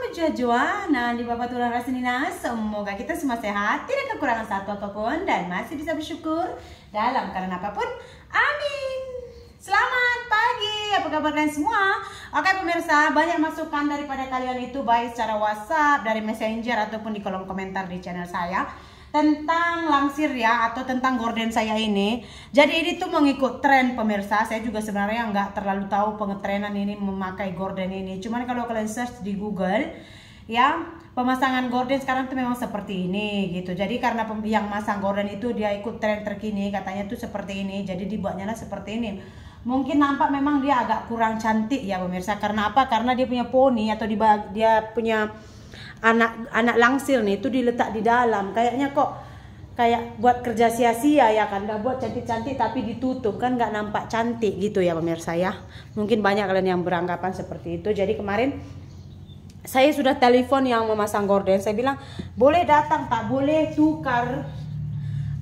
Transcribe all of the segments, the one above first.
puja Joana di Bapak Tulang Rasinina. Semoga kita semua sehat, tidak kekurangan satu apapun, dan masih bisa bersyukur dalam keadaan apapun. Amin. Selamat pagi, apa kabar kalian semua? Oke pemirsa, banyak masukan daripada kalian itu, baik secara WhatsApp, dari Messenger, ataupun di kolom komentar di channel saya, tentang langsir ya, atau tentang gorden saya ini. Jadi ini tuh mengikut tren pemirsa. Saya juga sebenarnya nggak terlalu tahu pengetrenan ini memakai gorden ini. Cuman kalau kalian search di Google ya, pemasangan gorden sekarang tuh memang seperti ini gitu. Jadi karena yang masang gorden itu dia ikut tren terkini, katanya tuh seperti ini. Jadi dibuatnya lah seperti ini. Mungkin nampak memang dia agak kurang cantik ya pemirsa. Karena apa? Karena dia punya poni atau dia punya anak langsir nih itu diletak di dalam. Kayaknya kok kayak buat kerja sia-sia ya kan. Udah buat cantik-cantik tapi ditutup kan, nggak nampak cantik gitu ya pemirsa ya. Mungkin banyak kalian yang beranggapan seperti itu. Jadi kemarin saya sudah telepon yang memasang gorden. Saya bilang boleh datang, tak boleh tukar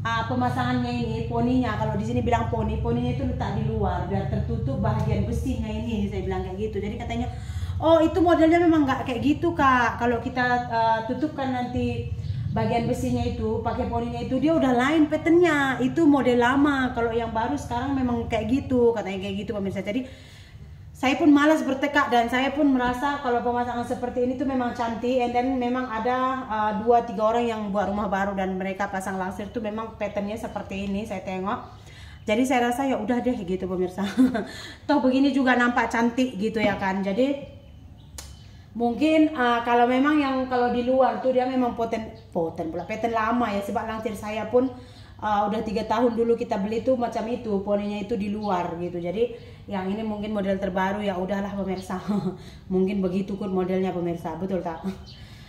pemasangannya ini, poninya. Kalau di sini bilang poninya itu letak di luar biar tertutup bagian besinya ini. Saya bilang kayak gitu. Jadi katanya, oh itu modelnya memang nggak kayak gitu kak. Kalau kita tutupkan nanti bagian besinya itu pakai poninya itu, dia udah lain patternnya. Itu model lama. Kalau yang baru sekarang memang kayak gitu, katanya kayak gitu pemirsa. Jadi saya pun malas bertekak, dan saya pun merasa kalau pemasangan seperti ini tuh memang cantik. And then memang ada 2-3 orang yang buat rumah baru dan mereka pasang langsir tuh memang patternnya seperti ini. Saya tengok. Jadi saya rasa ya udah deh gitu pemirsa. Toh begini juga nampak cantik gitu ya kan. Jadi mungkin kalau memang yang kalau di luar tuh dia memang poten pula pattern lama ya. Sebab langsir saya pun udah 3 tahun dulu kita beli tuh macam itu, poninya itu di luar gitu. Jadi yang ini mungkin model terbaru, ya udahlah pemirsa. Mungkin begitu kan modelnya pemirsa, betul tak?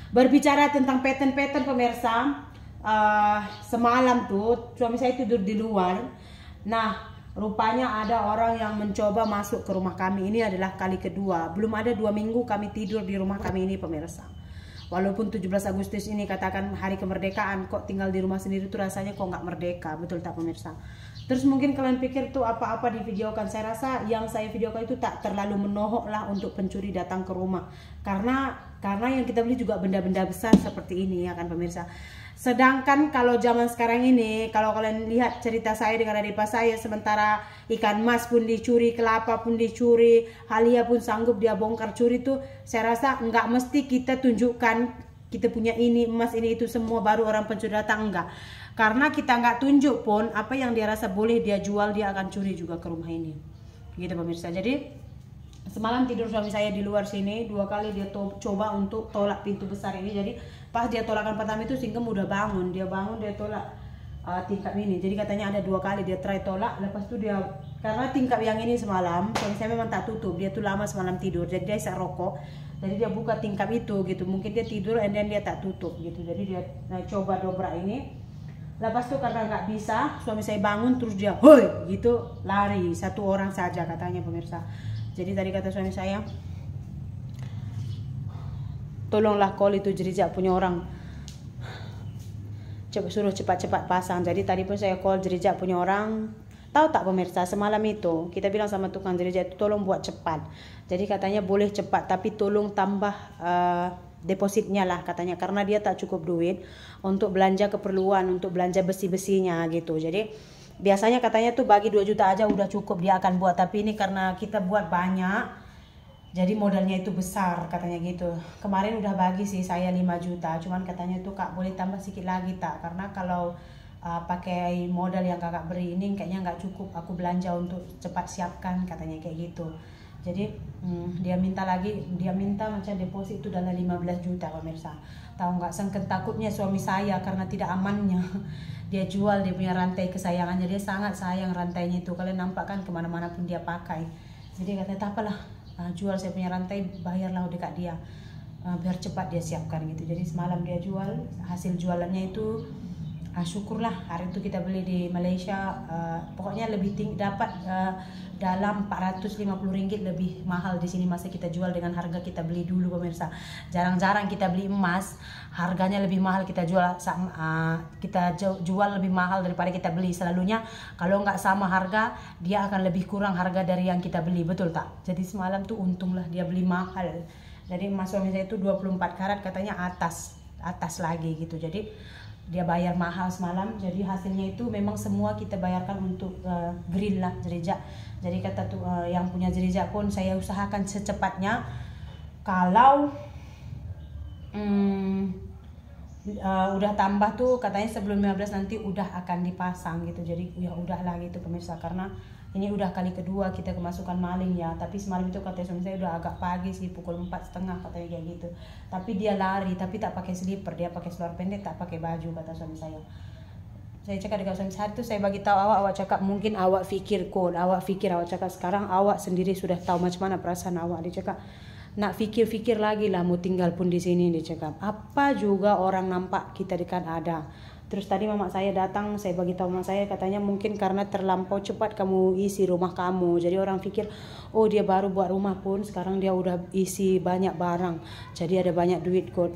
Berbicara tentang pattern pemirsa, semalam tuh suami saya tidur di luar. Nah rupanya ada orang yang mencoba masuk ke rumah kami. Ini adalah kali kedua. Belum ada 2 minggu kami tidur di rumah kami ini pemirsa. Walaupun 17 Agustus ini katakan hari kemerdekaan, kok tinggal di rumah sendiri tuh rasanya kok nggak merdeka, betul tak pemirsa? Terus mungkin kalian pikir tuh apa-apa divideokan. Saya rasa yang saya videokan itu tak terlalu menohok lah untuk pencuri datang ke rumah. Karena yang kita beli juga benda-benda besar seperti ini ya kan pemirsa. Sedangkan kalau zaman sekarang ini, kalau kalian lihat cerita saya dengan adik ipar saya, sementara ikan mas pun dicuri, kelapa pun dicuri, halia pun sanggup dia bongkar curi tuh, saya rasa nggak mesti kita tunjukkan kita punya ini, emas ini itu semua baru orang pencuri datang, enggak. Karena kita nggak tunjuk pun, apa yang dia rasa boleh dia jual, dia akan curi juga ke rumah ini. Gitu pemirsa. Jadi semalam tidur suami saya di luar sini, 2 kali dia coba untuk tolak pintu besar ini. Jadi pas dia tolakan pertama itu Singgem udah bangun, dia tolak tingkap ini. Jadi katanya ada 2 kali dia try tolak. Lepas itu dia, karena tingkap yang ini semalam suami saya memang tak tutup, dia tuh lama semalam tidur, jadi dia isap rokok. Jadi dia buka tingkap itu gitu, mungkin dia tidur and then dia tak tutup gitu. Jadi dia coba dobrak ini. Lepas itu karena nggak bisa, suami saya bangun terus dia hoi gitu lari, 1 orang saja katanya pemirsa. Jadi tadi kata suami saya, tolonglah call itu Jerijak punya orang, suruh cepat-cepat pasang. Jadi tadi pun saya call Jerijak punya orang. Tahu tak pemirsa, semalam itu kita bilang sama tukang Jerijak itu tolong buat cepat. Jadi katanya boleh cepat tapi tolong tambah depositnya lah katanya, karena dia tak cukup duit untuk belanja keperluan, untuk belanja besi-besinya gitu. Jadi biasanya katanya tuh bagi 2 juta aja udah cukup dia akan buat, tapi ini karena kita buat banyak jadi modalnya itu besar katanya gitu. Kemarin udah bagi sih saya 5 juta, cuman katanya tuh kak boleh tambah sedikit lagi tak, karena kalau pakai modal yang kakak beri ini kayaknya nggak cukup aku belanja untuk cepat siapkan katanya kayak gitu. Jadi dia minta macam deposit itu dalam 15 juta pemirsa. Tahu nggak, sangken takutnya suami saya karena tidak amannya dia jual dia punya rantai kesayangannya. Dia sangat sayang rantainya itu, kalian nampak kan kemana-mana pun dia pakai. Jadi katanya tak apalah, jual saya punya rantai, bayarlah dekat dia biar cepat dia siapkan gitu. Jadi semalam dia jual, hasil jualannya itu syukurlah hari itu kita beli di Malaysia, pokoknya lebih tinggi, dapat dalam 450 ringgit lebih mahal di sini. Masa kita jual dengan harga kita beli dulu pemirsa. Jarang-jarang kita beli emas harganya lebih mahal, kita jual lebih mahal daripada kita beli. Selalunya kalau nggak sama harga dia akan lebih kurang harga dari yang kita beli, betul tak? Jadi semalam tuh untunglah dia beli mahal. Jadi emas suami saya itu 24 karat, katanya atas lagi gitu. Jadi dia bayar mahal semalam, jadi hasilnya itu memang semua kita bayarkan untuk grill lah, gereja. Jadi kata tuh yang punya gereja pun saya usahakan secepatnya kalau udah tambah tuh katanya sebelum 15 nanti udah akan dipasang gitu. Jadi ya udahlah gitu pemirsa, karena ini udah kali kedua kita kemasukan maling ya. Tapi semalam itu katanya suami saya udah agak pagi sih, pukul 4:30 katanya kayak gitu. Tapi dia lari, tapi tak pakai slipper, dia pakai seluar pendek, tak pakai baju kata suami saya. Saya cakap dengan suami saya itu, saya bagi tahu awak cakap mungkin awak pikir awak cakap sekarang awak sendiri sudah tahu macam mana perasaan awak. Dia cakap nak fikir lagi lah mau tinggal pun di sini. Dia cakap apa juga orang nampak kita dekat ada. Terus tadi mama saya datang, saya bagi tahu mama saya, katanya mungkin karena terlampau cepat kamu isi rumah kamu. Jadi orang pikir, oh dia baru buat rumah pun sekarang dia udah isi banyak barang. Jadi ada banyak duit kot.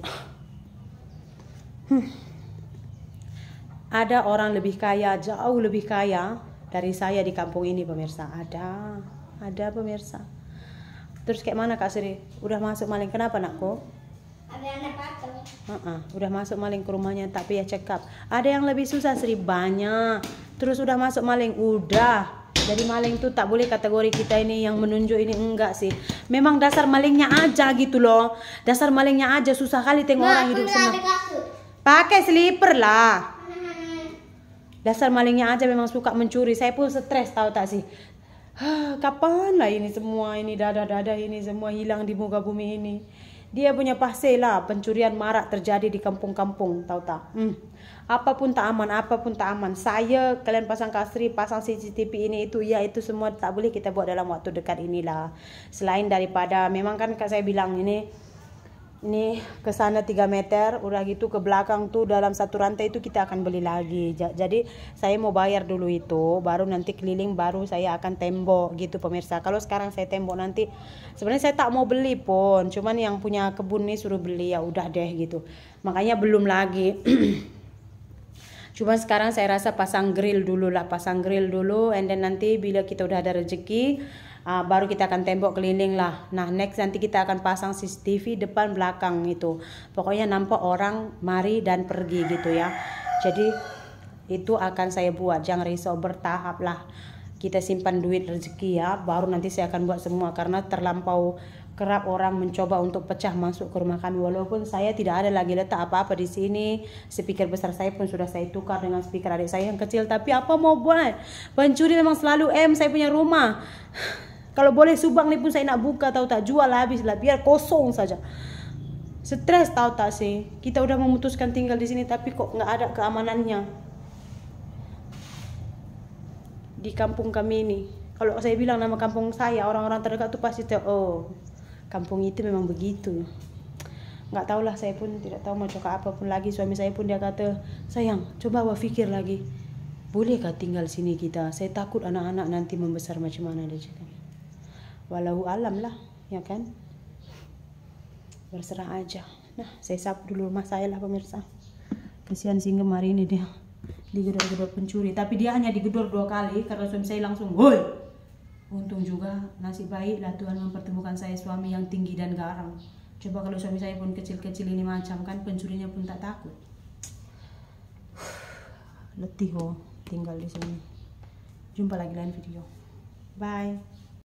Ada orang lebih kaya, jauh lebih kaya dari saya di kampung ini pemirsa. Ada pemirsa. Terus kayak mana Kak Sri? Udah masuk maling, kenapa nakku? Ada anak patung. Udah masuk maling ke rumahnya, tapi ya cekap. Ada yang lebih susah Sri, banyak. Terus udah masuk maling, udah. Jadi maling tuh tak boleh kategori kita ini yang menunjuk ini, enggak sih. Memang dasar malingnya aja gitu loh. Dasar malingnya aja, susah kali tengok orang hidup senang. Pakai slipper lah. Dasar malingnya aja memang suka mencuri. Saya pun stres tahu tak sih. Kapan lah ini semua ini dada ini semua hilang di muka bumi ini. Dia punya pasti lah pencurian marak terjadi di kampung-kampung, tahu tak? Apapun tak aman. Saya kalian pasang kasri, pasang CCTV ini itu ya itu semua tak boleh kita buat dalam waktu dekat inilah. Selain daripada memang kan saya bilang ini ke sana 3 meter, udah gitu ke belakang tuh dalam satu rantai itu kita akan beli lagi. Jadi saya mau bayar dulu itu, baru nanti keliling, baru saya akan tembok gitu pemirsa. Kalau sekarang saya tembok nanti, sebenarnya saya tak mau beli pun, cuman yang punya kebun nih suruh beli, ya udah deh gitu. Makanya belum lagi. Cuma sekarang saya rasa pasang grill dulu, and then nanti bila kita udah ada rezeki, baru kita akan tembok keliling lah. Nah next nanti kita akan pasang CCTV depan belakang itu. Pokoknya nampak orang mari dan pergi gitu ya. Jadi itu akan saya buat, jangan risau, bertahap lah. Kita simpan duit rezeki ya, baru nanti saya akan buat semua. Karena terlampau kerap orang mencoba untuk pecah masuk ke rumah kami. Walaupun saya tidak ada lagi letak apa-apa di sini. Speaker besar saya pun sudah saya tukar dengan speaker adik saya yang kecil. Tapi apa mau buat? Pencuri memang selalu saya punya rumah. Kalau boleh Subang nih pun saya nak buka, tahu tak, jual habis lah, biar kosong saja. Stres tahu tak sih. Kita udah memutuskan tinggal di sini tapi kok nggak ada keamanannya di kampung kami ini. Kalau saya bilang nama kampung saya, orang-orang terdekat tuh pasti tahu, oh kampung itu memang begitu. Nggak tahu lah, saya pun tidak tahu mau cakap apapun lagi. Suami saya pun dia kata, sayang coba awak pikir lagi, bolehkah tinggal sini kita? Saya takut anak-anak nanti membesar macam mana, dia cakap. Walau alam lah, ya kan? Berserah aja. Nah, saya sapu dulu rumah saya lah pemirsa. Kasihan singgem hari ini dia digedor-gedor pencuri. Tapi dia hanya digedor 2 kali karena suami saya langsung, woi. Untung juga nasib baik lah Tuhan mempertemukan saya suami yang tinggi dan garang. Coba kalau suami saya pun kecil-kecil ini macam kan, pencurinya pun tak takut. Letih tinggal di sini. Jumpa lagi lain video. Bye.